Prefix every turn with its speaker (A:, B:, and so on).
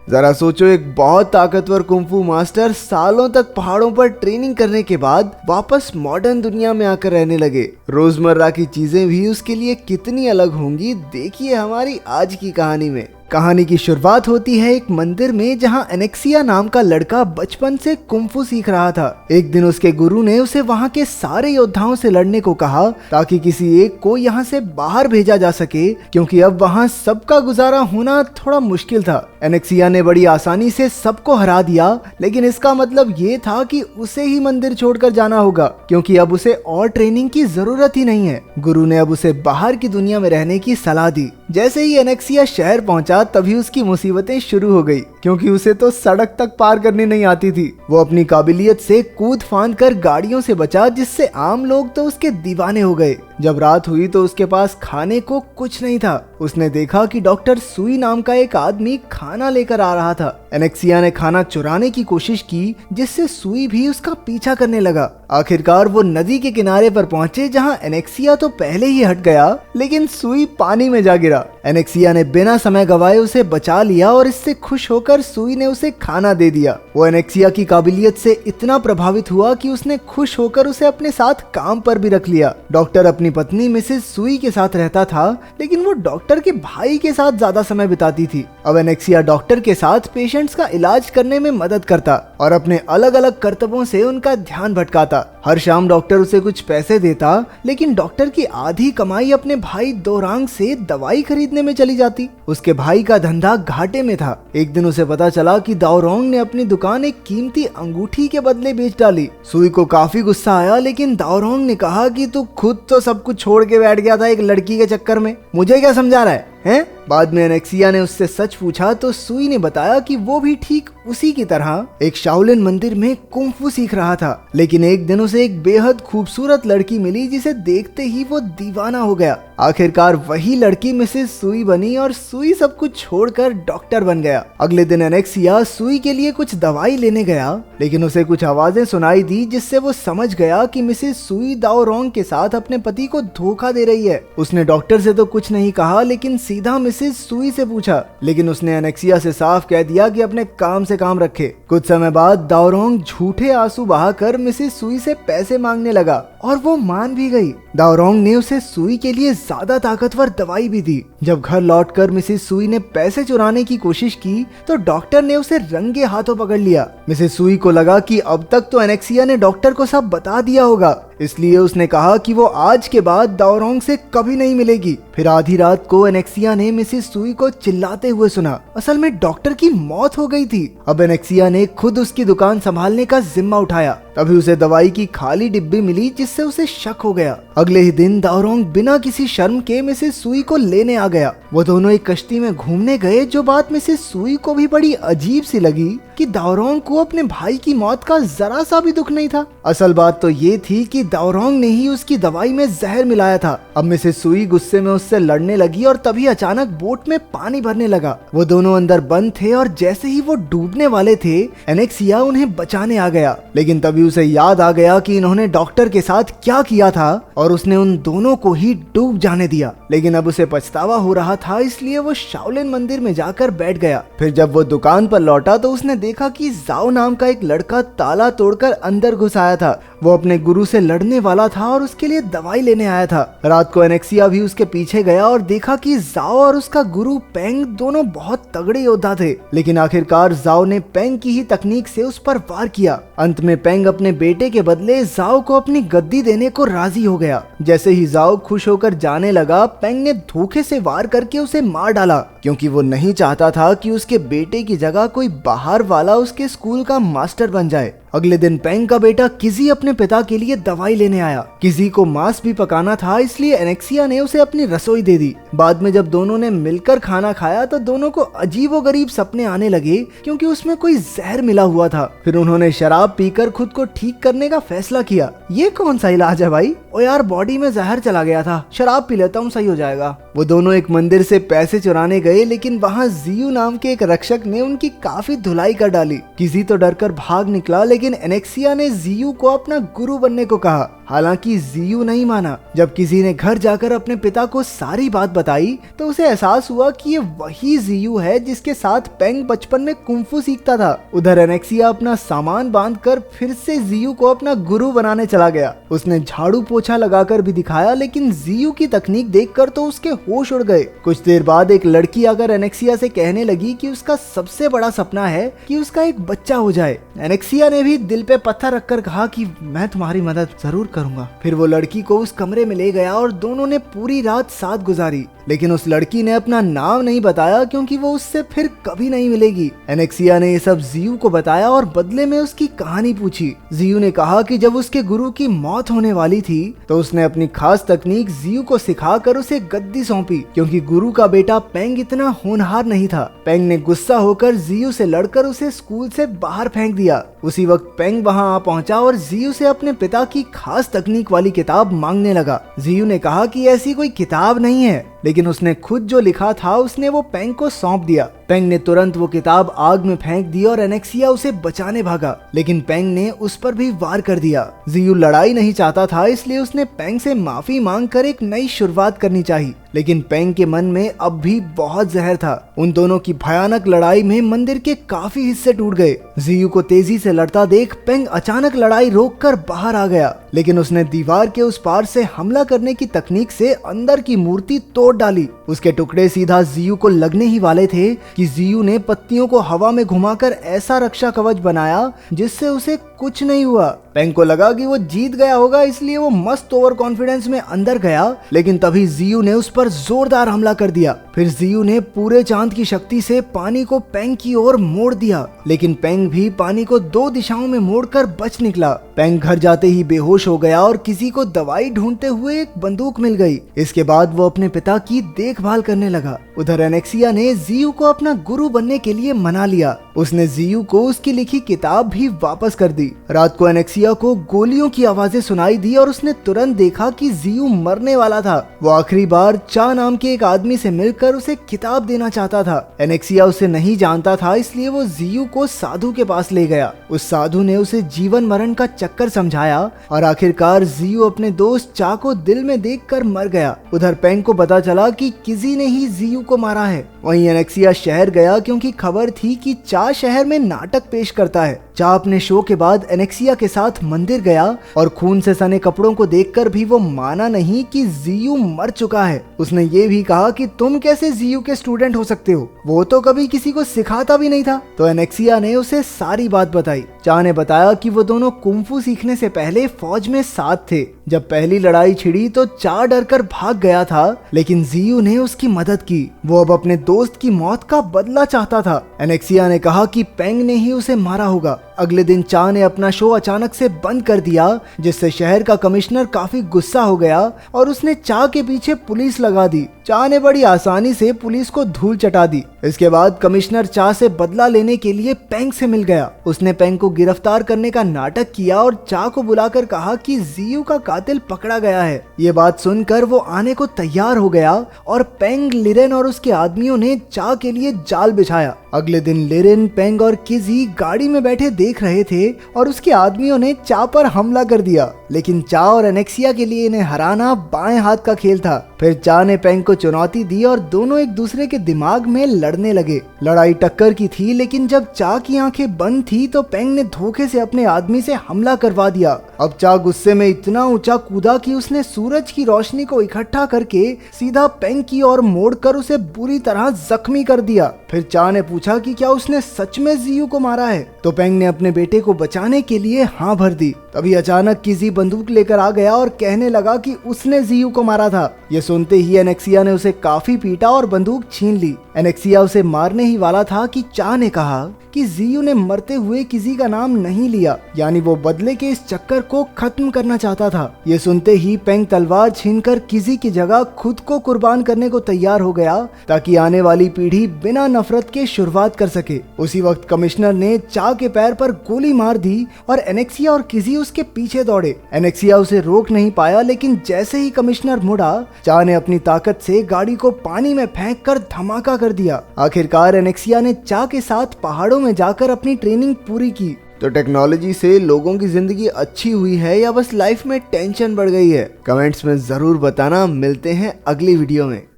A: जरा सोचो, एक बहुत ताकतवर कुंफू मास्टर सालों तक पहाड़ों पर ट्रेनिंग करने के बाद वापस मॉडर्न दुनिया में आकर रहने लगे। रोजमर्रा की चीजें भी उसके लिए कितनी अलग होंगी, देखिए हमारी आज की कहानी में। कहानी की शुरुआत होती है एक मंदिर में, जहां एनेक्सिया नाम का लड़का बचपन से कुंफू सीख रहा था। एक दिन उसके गुरु ने उसे वहां के सारे योद्धाओं से लड़ने को कहा ताकि किसी एक को यहां से बाहर भेजा जा सके, क्योंकि अब वहां सबका गुजारा होना थोड़ा मुश्किल था। एनेक्सिया ने बड़ी आसानी से सबको हरा दिया, लेकिन इसका मतलब ये था कि उसे ही मंदिर छोड़कर जाना होगा, क्योंकि अब उसे और ट्रेनिंग की जरूरत ही नहीं है। गुरु ने अब उसे बाहर की दुनिया में रहने की सलाह दी। जैसे ही एनेक्सिया शहर पहुंचा तभी उसकी मुसीबतें शुरू हो गई, क्योंकि उसे तो सड़क तक पार करनी नहीं आती थी। वो अपनी काबिलियत से कूद फांद कर गाड़ियों से बचा, जिससे आम लोग तो उसके दीवाने हो गए। जब रात हुई तो उसके पास खाने को कुछ नहीं था। उसने देखा कि डॉक्टर सुई नाम का एक आदमी खाना लेकर आ रहा था। एनेक्सिया ने खाना चुराने की कोशिश की, जिससे सुई भी उसका पीछा करने लगा। आखिरकार वो नदी के किनारे पर पहुंचे, जहां एनेक्सिया तो पहले ही हट गया, लेकिन सुई पानी में जा गिरा। एनेक्सिया ने बिना समय गवाए उसे बचा लिया और इससे खुश होकर सुई ने उसे खाना दे दिया। वो एनेक्सिया की काबिलियत से इतना प्रभावित हुआ कि उसने खुश होकर उसे अपने साथ काम पर भी रख लिया। डॉक्टर अपनी पत्नी मिसेस सुई के साथ रहता था, लेकिन वो डॉक्टर के भाई के साथ ज्यादा समय बिताती थी। अब एनेक्सिया डॉक्टर के साथ पेशेंट्स का इलाज करने में मदद करता और अपने अलग अलग कर्तव्यों से उनका ध्यान भटकाता। हर शाम डॉक्टर उसे कुछ पैसे देता, लेकिन डॉक्टर की आधी कमाई अपने भाई दोरांग से दवाई खरीदने में चली जाती। उसके भाई का धंधा घाटे में था। एक दिन उसे पता चला कि दाओरोंग ने अपनी दुकान एक कीमती अंगूठी के बदले बेच डाली। सुई को काफी गुस्सा आया, लेकिन दाओरोंग ने कहा कि तू खुद तो सब कुछ छोड़ के बैठ गया था एक लड़की के चक्कर में, मुझे क्या समझा रहा है? बाद में एनेक्सिया ने उससे सच पूछा तो सुई ने बताया कि वो भी ठीक उसी की तरह एक शाओलिन मंदिर में कुंफू सीख रहा था, लेकिन एक दिन उसे एक बेहद खूबसूरत लड़की मिली, जिसे देखते ही वो दीवाना हो गया। आखिरकार वही लड़की मिसेस सुई बनी और सुई सब कुछ छोड़कर डॉक्टर बन गया। अगले दिन एनेक्सिया सुई के लिए कुछ दवाई लेने गया, लेकिन उसे कुछ आवाजें सुनाई दी, जिससे वो समझ गया कि मिसेस सुई दाओरोंग के साथ अपने पति को धोखा दे रही है। उसने डॉक्टर से तो कुछ नहीं कहा, लेकिन सीधा मिसेस सुई से पूछा, लेकिन उसने एनेक्सिया से साफ कह दिया कि अपने काम से काम रखे। कुछ समय बाद दाओरोंग झूठे आंसू बहाकर मिसेस सुई से पैसे मांगने लगा और वो मान भी गई। दाओरोंग ने उसे सुई के लिए ज्यादा ताकतवर दवाई भी दी। जब घर लौटकर मिसेस सुई ने पैसे चुराने की कोशिश की तो डॉक्टर ने उसे रंगे हाथों पकड़ लिया। मिसेस सुई को लगा कि अब तक तो एनेक्सिया ने डॉक्टर को सब बता दिया होगा, इसलिए उसने कहा कि वो आज के बाद दाओरोंग से कभी नहीं मिलेगी। फिर आधी रात को एनेक्सिया ने मिसेस सुई को चिल्लाते हुए सुना। असल में डॉक्टर की मौत हो गई थी। अब एनेक्सिया ने खुद उसकी दुकान संभालने का जिम्मा उठाया। तभी उसे दवाई की खाली डिब्बी मिली, जिससे उसे शक हो गया। अगले ही दिन दाओरोंग बिना किसी शर्म के मिसेस सुई को लेने आ गया। वो दोनों एक कश्ती में घूमने गए। जो बात मिसेस सुई को भी बड़ी अजीब सी लगी कि दाओरोंग को अपने भाई की मौत का जरा सा भी दुख नहीं था। असल बात तो ये थी कि दाओरोंग ने ही उसकी दवाई में जहर मिलाया था। अब मिसेस सुई गुस्से में उससे लड़ने लगी और तभी अचानक बोट में पानी भरने लगा। वो दोनों अंदर बंद थे और जैसे ही वो डूबने वाले थे, एनेक्सिया उन्हें बचाने आ गया। लेकिन तभी उसे याद आ गया कि इन्होंने डॉक्टर के साथ क्या किया था और उसने उन दोनों को ही डूब जाने दिया। लेकिन अब उसे पछतावा हो रहा था, इसलिए वो शाओलिन मंदिर में जाकर बैठ गया। फिर जब वो दुकान पर लौटा तो उसने देखा कि जाओ नाम का एक लड़का ताला तोड़कर अंदर घुस आया था। वो अपने गुरु से लड़ने वाला था और उसके लिए दवाई लेने आया था। रात को एनेक्सिया भी उसके पीछे गया और देखा कि जाओ और उसका गुरु पेंग दोनों बहुत तगड़े योद्धा थे। लेकिन आखिरकार जाओ ने पेंग की ही तकनीक से उस पर वार किया। अंत में पेंग अपने बेटे के बदले जाओ को अपनी गद्दी देने को राजी हो गया। जैसे ही जाओ खुश होकर जाने लगा, पेंग ने धोखे से वार करके उसे मार डाला, क्योंकि वो नहीं चाहता था कि उसके बेटे की जगह कोई बाहर वाला उसके स्कूल का मास्टर बन जाए। अगले दिन पेंग का बेटा किजी अपने पिता के लिए दवाई लेने आया। किजी को मांस भी पकाना था, इसलिए एनेक्सिया ने उसे अपनी रसोई दे दी। बाद में जब दोनों ने मिलकर खाना खाया तो दोनों को अजीबोगरीब सपने आने लगे, क्योंकि उसमें कोई जहर मिला हुआ था। फिर उन्होंने शराब पीकर खुद को ठीक करने का फैसला किया। ये कौन सा इलाज है भाई? ओ यार, बॉडी में जहर चला गया था, शराब पी लेता हूँ, सही हो जाएगा। वो दोनों एक मंदिर से पैसे चुराने गए, लेकिन वहाँ जियू नाम के एक रक्षक ने उनकी काफी धुलाई कर डाली। किसी तो डरकर भाग निकला, लेकिन एनेक्सिया ने जियू को अपना गुरु बनने को कहा। हालांकि जियू नहीं माना। जब किसी ने घर जाकर अपने पिता को सारी बात बताई तो उसे एहसास हुआ कि ये वही जियू है जिसके साथ पेंग बचपन में कुंफू सीखता था। उधर एनेक्सिया अपना सामान बांधकर फिर से जियू को अपना गुरु बनाने चला गया। उसने झाड़ू पोछा लगाकर भी दिखाया, लेकिन जियू की तकनीक देखकर तो उसके होश उड़ गए। कुछ देर बाद एक लड़की आकर एनेक्सिया से कहने लगी कि उसका सबसे बड़ा सपना है कि उसका एक बच्चा हो जाए। एनेक्सिया ने भी दिल पे पत्थर रखकर कहा कि मैं तुम्हारी मदद जरूर करूंगा। फिर वो लड़की को उस कमरे में ले गया और दोनों ने पूरी रात साथ गुजारी, लेकिन उस लड़की ने अपना नाम नहीं बताया क्योंकि वो उससे फिर कभी नहीं मिलेगी। एनेक्सिया ने ये सब जियू को बताया और बदले में उसकी कहानी पूछी। जियू ने कहा कि जब उसके गुरु की मौत होने वाली थी तो उसने अपनी खास तकनीक जियू को सिखाकर उसे गद्दी सौंपी, क्योंकि गुरु का बेटा पेंग इतना होनहार नहीं था। पेंग ने गुस्सा होकर जियू से लड़कर उसे स्कूल से बाहर फेंक दिया। उसी वक्त पेंग वहां आ पहुंचा और जियू से अपने पिता की खास तकनीक वाली किताब मांगने लगा। जियू ने कहा कि ऐसी कोई किताब नहीं है, लेकिन उसने खुद जो लिखा था उसने वो पेंग को सौंप दिया। पेंग ने तुरंत वो किताब आग में फेंक दी और एनेक्सिया उसे बचाने भागा, लेकिन पेंग ने उस पर भी वार कर दिया। जियू लड़ाई नहीं चाहता था, इसलिए उसने पेंग से माफी मांगकर एक नई शुरुआत करनी चाहिए, लेकिन पेंग के मन में अब भी बहुत जहर था। उन दोनों की भयानक लड़ाई में मंदिर के काफी हिस्से टूट गए। जियू को तेजी से लड़ता देख पेंग अचानक लड़ाई रोककर बाहर आ गया, लेकिन उसने दीवार के उस पार से हमला करने की तकनीक से अंदर की मूर्ति तोड़ डाली। उसके टुकड़े सीधा जियू को लगने ही वाले थे कि जियू ने पत्तियों को हवा में घुमाकर ऐसा रक्षा कवच बनाया जिससे उसे कुछ नहीं हुआ। पेंग को लगा कि वो जीत गया होगा, इसलिए वो मस्त ओवर कॉन्फिडेंस में अंदर गया, लेकिन तभी जियू ने उस पर जोरदार हमला कर दिया। फिर जियू ने पूरे चांद की शक्ति से पानी को पेंग की ओर मोड़ दिया, लेकिन पेंग भी पानी को दो दिशाओं में मोड़कर बच निकला। पेंग घर जाते ही बेहोश हो गया और किसी को दवाई ढूंढते हुए एक बंदूक मिल गई। इसके बाद वो अपने पिता की देखभाल करने लगा। उधर एनेक्सिया ने जियू को अपना गुरु बनने के लिए मना लिया। उसने जियू को उसकी लिखी किताब भी वापस कर दी। रात को एनेक्सिया को गोलियों की आवाजें सुनाई दी और उसने तुरंत देखा कि जियू मरने वाला था। वो आखिरी बार चा नाम के एक आदमी से मिलकर उसे किताब देना चाहता था। एनेक्सिया उसे नहीं जानता था, इसलिए वो जियू को साधु के पास ले गया। उस साधु ने उसे जीवन मरण का चक्कर समझाया और आखिरकार जियू अपने दोस्त चा को दिल में देखकर मर गया। उधर पेंग को पता चला कि किसी ने ही जियू को मारा है। वहीं एनेक्सिया शहर गया क्योंकि खबर थी कि चा शहर में नाटक पेश करता है। चा अपने शो के बाद एनेक्सिया के साथ मंदिर गया और खून से सने कपड़ों को देखकर भी वो माना नहीं कि जियू मर चुका है। उसने ये भी कहा कि तुम कैसे जियू के स्टूडेंट हो सकते हो, वो तो कभी किसी को सिखाता भी नहीं था। तो एनेक्सिया ने उसे सारी बात बताई। चा ने बताया कि वो दोनों कुंफू सीखने से पहले फौज में साथ थे। जब पहली लड़ाई छिड़ी तो चा डरकर भाग गया था, लेकिन जियू ने उसकी मदद की। वो अब अपने दोस्त की मौत का बदला चाहता था। एनेक्सिया ने कहा कि पेंग ने ही उसे मारा होगा। अगले दिन चा ने अपना शो अचानक से बंद कर दिया, जिससे शहर का कमिश्नर काफी गुस्सा हो गया और उसने चा के पीछे पुलिस लगा दी। चा ने बड़ी आसानी से पुलिस को धूल चटा दी। इसके बाद कमिश्नर चा से बदला लेने के लिए पेंग से मिल गया। उसने पेंग को गिरफ्तार करने का नाटक किया और चा को बुलाकर कहा कि जियू का कातिल पकड़ा गया है। ये बात सुनकर वो आने को तैयार हो गया और पेंग, लिरेन और उसके आदमियों ने चा के लिए जाल बिछाया। अगले दिन लिरेन, पेंग और किजी गाड़ी में बैठे देख रहे थे और उसके आदमियों ने चा पर हमला कर दिया, लेकिन चा और एनेक्सिया के लिए इन्हें हराना बाएं हाथ का खेल था। फिर चा ने पेंग को चुनौती दी और दोनों एक दूसरे के दिमाग में लड़ने लगे। लड़ाई टक्कर की थी, लेकिन जब चा की आंखें बंद थी तो पेंग ने धोखे से अपने आदमी से हमला करवा दिया। अब चा गुस्से में इतना ऊंचा कूदा कि उसने सूरज की रोशनी को इकट्ठा करके सीधा पेंग की ओर मोड़कर उसे बुरी तरह जख्मी कर दिया। फिर चा ने पूछा कि क्या उसने सच में जियू को मारा है, तो पेंग ने अपने बेटे को बचाने के लिए हाँ भर दी। तभी अचानक किसी बंदूक लेकर आ गया और कहने लगा कि उसने जियू को मारा था। ये सुनते ही एनेक्सिया ने उसे काफी पीटा और बंदूक छीन ली। एनेक्सिया उसे मारने ही वाला था कि चा ने कहा कि जियू ने मरते हुए किसी का नाम नहीं लिया, यानी वो बदले के इस चक्कर को खत्म करना चाहता था। ये सुनते ही पेंग तलवार छीनकर किसी की जगह खुद को कुर्बान करने को तैयार हो गया, ताकि आने वाली पीढ़ी बिना नफरत के शुरुआत कर सके। उसी वक्त कमिश्नर ने चा के पैर पर गोली मार दी और एनेक्सिया और किजी उसके पीछे दौड़े। एनेक्सिया उसे रोक नहीं पाया, लेकिन जैसे ही कमिश्नर मुड़ा, चा ने अपनी ताकत से गाड़ी को पानी में फेंक कर धमाका कर दिया। आखिरकार एनेक्सिया ने चा के साथ पहाड़ों में जाकर अपनी ट्रेनिंग पूरी की। तो टेक्नोलॉजी से लोगों की जिंदगी अच्छी हुई है या बस लाइफ में टेंशन बढ़ गई है? कमेंट्स में जरूर बताना। मिलते हैं अगली वीडियो में।